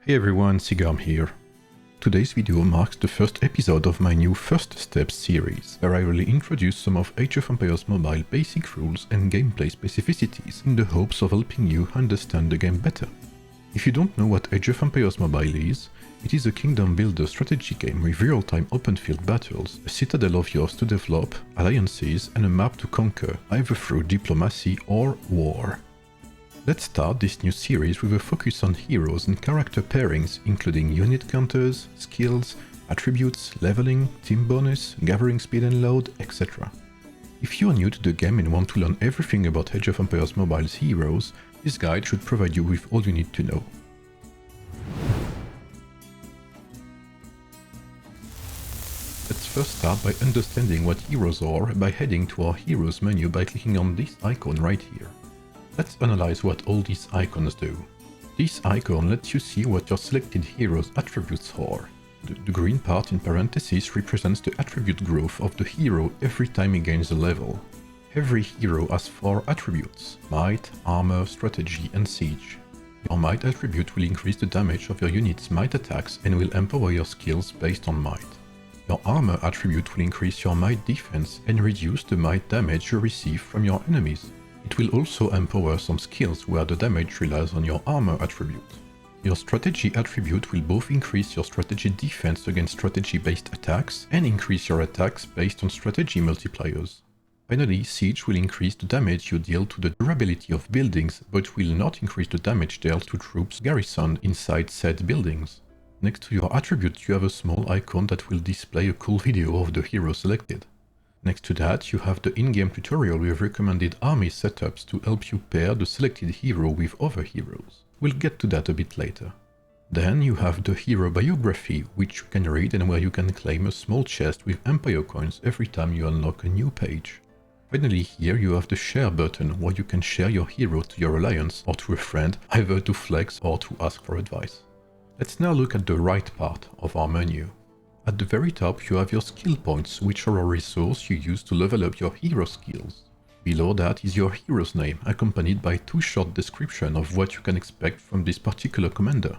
Hey everyone, Sigam here. Today's video marks the first episode of my new First Steps series, where I will introduce some of Age of Empires Mobile basic rules and gameplay specificities in the hopes of helping you understand the game better. If you don't know what Age of Empires Mobile is, it is a kingdom builder strategy game with real-time open-field battles, a citadel of yours to develop, alliances, and a map to conquer, either through diplomacy or war. Let's start this new series with a focus on heroes and character pairings, including unit counters, skills, attributes, leveling, team bonus, gathering speed and load, etc. If you are new to the game and want to learn everything about Age of Empires Mobile's heroes, this guide should provide you with all you need to know. Let's first start by understanding what heroes are by heading to our heroes menu by clicking on this icon right here. Let's analyze what all these icons do. This icon lets you see what your selected hero's attributes are. The green part in parentheses represents the attribute growth of the hero every time he gains a level. Every hero has 4 attributes: might, armor, strategy, and siege. Your might attribute will increase the damage of your unit's might attacks and will empower your skills based on might. Your armor attribute will increase your might defense and reduce the might damage you receive from your enemies. It will also empower some skills where the damage relies on your armor attribute. Your strategy attribute will both increase your strategy defense against strategy-based attacks and increase your attacks based on strategy multipliers. Finally, siege will increase the damage you deal to the durability of buildings, but will not increase the damage dealt to troops garrisoned inside said buildings. Next to your attribute, you have a small icon that will display a cool video of the hero selected. Next to that, you have the in-game tutorial with recommended army setups to help you pair the selected hero with other heroes. We'll get to that a bit later. Then you have the hero biography, which you can read and where you can claim a small chest with Empire coins every time you unlock a new page. Finally, here you have the share button, where you can share your hero to your alliance or to a friend, either to flex or to ask for advice. Let's now look at the right part of our menu. At the very top you have your skill points, which are a resource you use to level up your hero skills. Below that is your hero's name, accompanied by 2 short descriptions of what you can expect from this particular commander.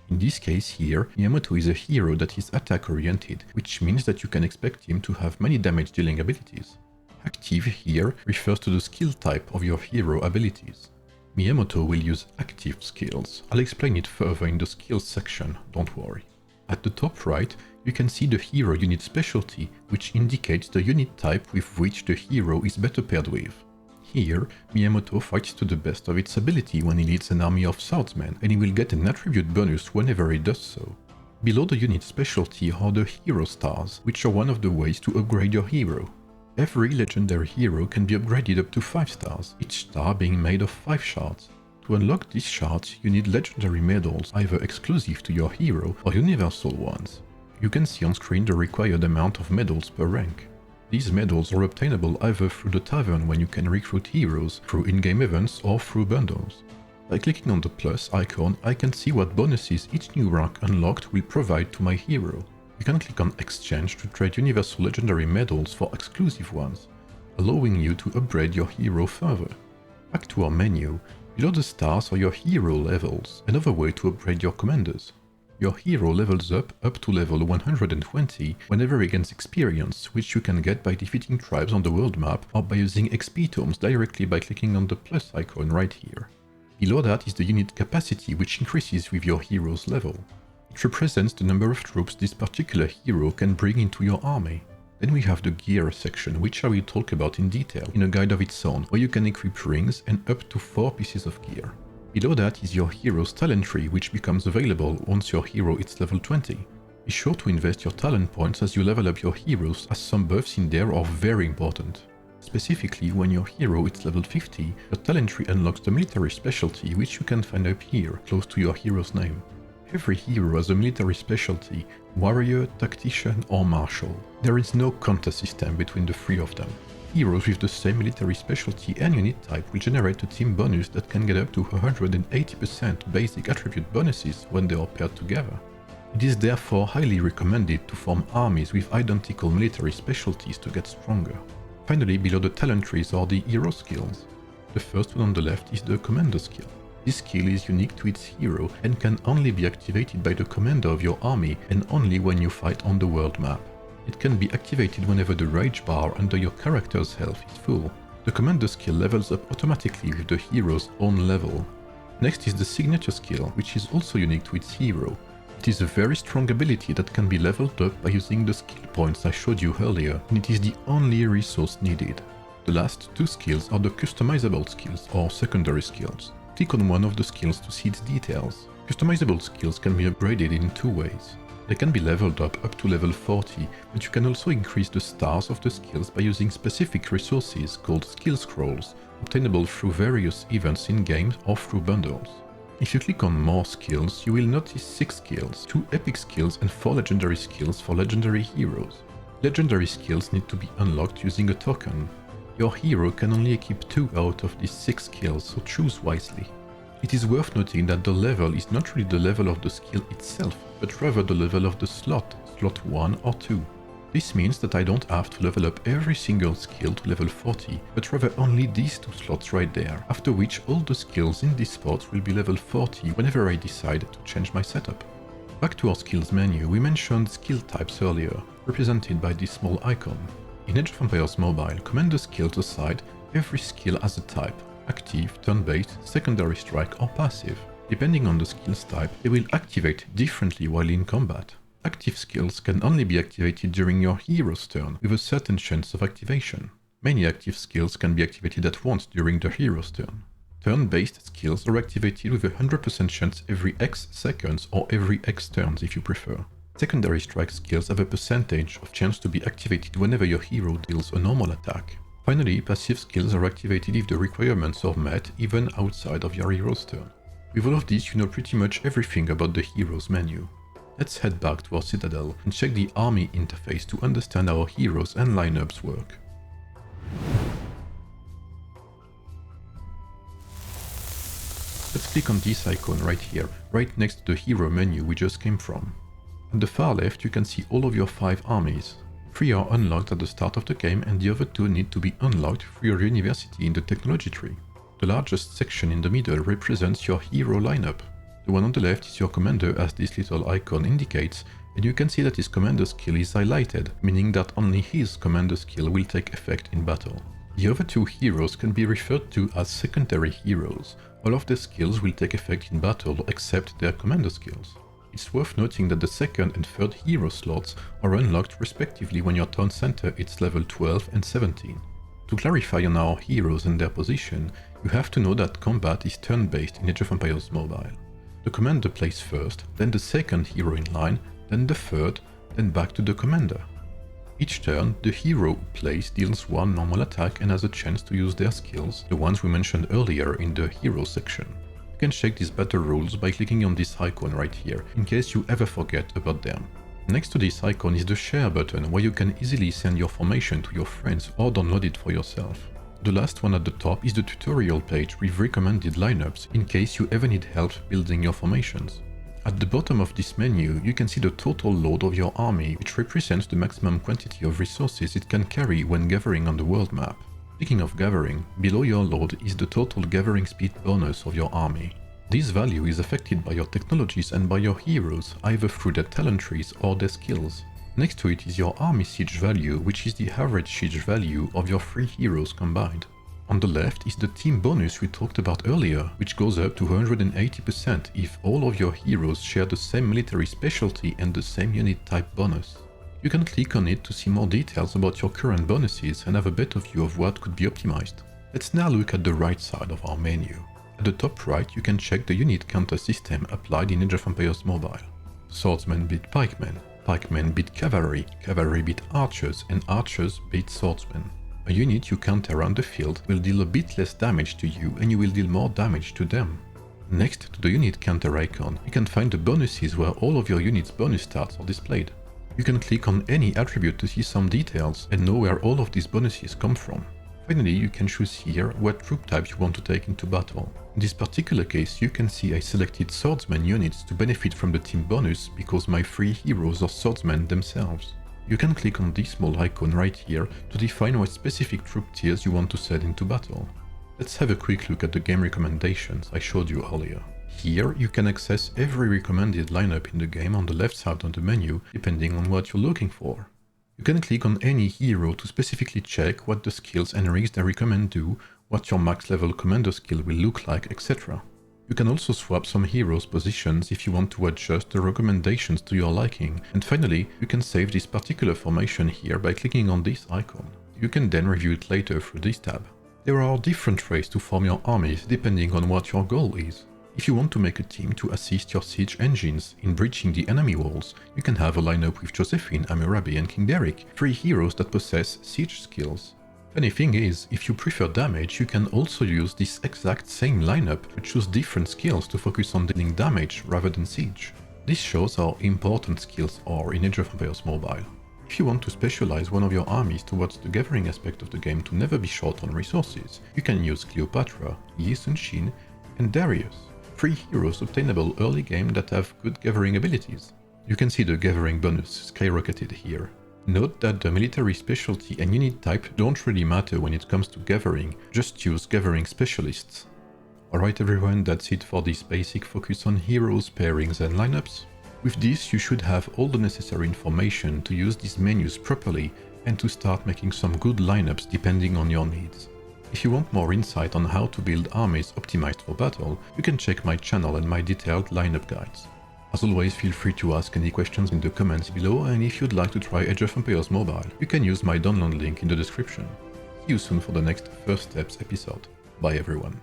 In this case here, Miyamoto is a hero that is attack oriented, which means that you can expect him to have many damage dealing abilities. Active here refers to the skill type of your hero abilities. Miyamoto will use active skills. I'll explain it further in the skills section, don't worry. At the top right, you can see the hero unit specialty, which indicates the unit type with which the hero is better paired with. Here, Miyamoto fights to the best of its ability when he leads an army of swordsmen, and he will get an attribute bonus whenever he does so. Below the unit specialty are the hero stars, which are one of the ways to upgrade your hero. Every legendary hero can be upgraded up to 5 stars, each star being made of 5 shards. To unlock these shards, you need legendary medals, either exclusive to your hero or universal ones. You can see on screen the required amount of medals per rank. These medals are obtainable either through the tavern when you can recruit heroes, through in-game events or through bundles. By clicking on the plus icon, I can see what bonuses each new rank unlocked will provide to my hero. You can click on exchange to trade universal legendary medals for exclusive ones, allowing you to upgrade your hero further. Back to our menu. Below the stars are your hero levels, another way to upgrade your commanders. Your hero levels up to level 120 whenever he gains experience, which you can get by defeating tribes on the world map or by using XP tomes directly by clicking on the plus icon right here. Below that is the unit capacity, which increases with your hero's level. It represents the number of troops this particular hero can bring into your army. Then we have the gear section, which I will talk about in detail in a guide of its own, where you can equip rings and up to 4 pieces of gear. Below that is your hero's talent tree, which becomes available once your hero hits level 20. Be sure to invest your talent points as you level up your heroes, as some buffs in there are very important. Specifically, when your hero hits level 50, your talent tree unlocks the military specialty, which you can find up here, close to your hero's name. Every hero has a military specialty: warrior, tactician or martial. There is no counter system between the 3 of them. Heroes with the same military specialty and unit type will generate a team bonus that can get up to 180% basic attribute bonuses when they are paired together. It is therefore highly recommended to form armies with identical military specialties to get stronger. Finally, below the talent trees are the hero skills. The first one on the left is the commander skill. This skill is unique to its hero and can only be activated by the commander of your army and only when you fight on the world map. It can be activated whenever the rage bar under your character's health is full. The commander skill levels up automatically with the hero's own level. Next is the signature skill, which is also unique to its hero. It is a very strong ability that can be leveled up by using the skill points I showed you earlier, and it is the only resource needed. The last two skills are the customizable skills or secondary skills. Click on one of the skills to see its details. Customizable skills can be upgraded in two ways. They can be leveled up to level 40, but you can also increase the stars of the skills by using specific resources called skill scrolls, obtainable through various events in-game or through bundles. If you click on more skills, you will notice 6 skills, 2 epic skills and 4 legendary skills for legendary heroes. Legendary skills need to be unlocked using a token. Your hero can only equip 2 out of these 6 skills, so choose wisely. It is worth noting that the level is not really the level of the skill itself, but rather the level of the slot 1 or 2. This means that I don't have to level up every single skill to level 40, but rather only these 2 slots right there, after which all the skills in this spot will be level 40 whenever I decide to change my setup. Back to our skills menu, we mentioned skill types earlier, represented by this small icon. In Age of Empires Mobile, commander skills aside, every skill has a type: active, turn-based, secondary strike or passive. Depending on the skills type, they will activate differently while in combat. Active skills can only be activated during your hero's turn, with a certain chance of activation. Many active skills can be activated at once during the hero's turn. Turn-based skills are activated with a 100% chance every X seconds or every X turns if you prefer. Secondary strike skills have a percentage of chance to be activated whenever your hero deals a normal attack. Finally, passive skills are activated if the requirements are met even outside of your hero's turn. With all of this, you know pretty much everything about the hero's menu. Let's head back to our citadel and check the army interface to understand how our heroes and lineups work. Let's click on this icon right here, right next to the hero menu we just came from. On the far left you can see all of your 5 armies. 3 are unlocked at the start of the game and the other 2 need to be unlocked through your university in the technology tree. The largest section in the middle represents your hero lineup. The one on the left is your commander, as this little icon indicates, and you can see that his commander skill is highlighted, meaning that only his commander skill will take effect in battle. The other 2 heroes can be referred to as secondary heroes. All of their skills will take effect in battle except their commander skills. It's worth noting that the second and third hero slots are unlocked respectively when your town center is level 12 and 17. To clarify on our heroes and their position, you have to know that combat is turn-based in Age of Empires Mobile. The commander plays first, then the second hero in line, then the third, then back to the commander. Each turn, the hero who plays deals 1 normal attack and has a chance to use their skills, the ones we mentioned earlier in the hero section. You can check these battle rules by clicking on this icon right here, in case you ever forget about them. Next to this icon is the share button, where you can easily send your formation to your friends or download it for yourself. The last one at the top is the tutorial page with recommended lineups in case you ever need help building your formations. At the bottom of this menu, you can see the total load of your army, which represents the maximum quantity of resources it can carry when gathering on the world map. Speaking of gathering, below your load is the total gathering speed bonus of your army. This value is affected by your technologies and by your heroes, either through their talent trees or their skills. Next to it is your army siege value, which is the average siege value of your 3 heroes combined. On the left is the team bonus we talked about earlier, which goes up to 180% if all of your heroes share the same military specialty and the same unit type bonus. You can click on it to see more details about your current bonuses and have a better view of what could be optimized. Let's now look at the right side of our menu. At the top right, you can check the unit counter system applied in Age of Empires Mobile. Swordsmen beat pikemen, pikemen beat cavalry, cavalry beat archers, and archers beat swordsmen. A unit you counter around the field will deal a bit less damage to you and you will deal more damage to them. Next to the unit counter icon, you can find the bonuses where all of your unit's bonus stats are displayed. You can click on any attribute to see some details and know where all of these bonuses come from. Finally, you can choose here what troop type you want to take into battle. In this particular case, you can see I selected swordsman units to benefit from the team bonus because my 3 heroes are swordsmen themselves. You can click on this small icon right here to define what specific troop tiers you want to send into battle. Let's have a quick look at the game recommendations I showed you earlier. Here you can access every recommended lineup in the game on the left side of the menu, depending on what you're looking for. You can click on any hero to specifically check what the skills and rigs they recommend do, what your max level commander skill will look like, etc. You can also swap some heroes' positions if you want to adjust the recommendations to your liking. And finally, you can save this particular formation here by clicking on this icon. You can then review it later through this tab. There are different ways to form your armies depending on what your goal is. If you want to make a team to assist your siege engines in breaching the enemy walls, you can have a lineup with Josephine, Hammurabi and King Derek, 3 heroes that possess siege skills. Funny thing is, if you prefer damage, you can also use this exact same lineup to choose different skills to focus on dealing damage rather than siege. This shows how important skills are in Age of Empires Mobile. If you want to specialize one of your armies towards the gathering aspect of the game to never be short on resources, you can use Cleopatra, Yi Sun-shin and Darius, 3 heroes obtainable early game that have good gathering abilities. You can see the gathering bonus skyrocketed here. Note that the military specialty and unit type don't really matter when it comes to gathering, just use gathering specialists. Alright everyone, that's it for this basic focus on heroes, pairings and lineups. With this you should have all the necessary information to use these menus properly and to start making some good lineups depending on your needs. If you want more insight on how to build armies optimized for battle, you can check my channel and my detailed lineup guides. As always, feel free to ask any questions in the comments below, and if you'd like to try Age of Empires Mobile, you can use my download link in the description. See you soon for the next First Steps episode. Bye everyone.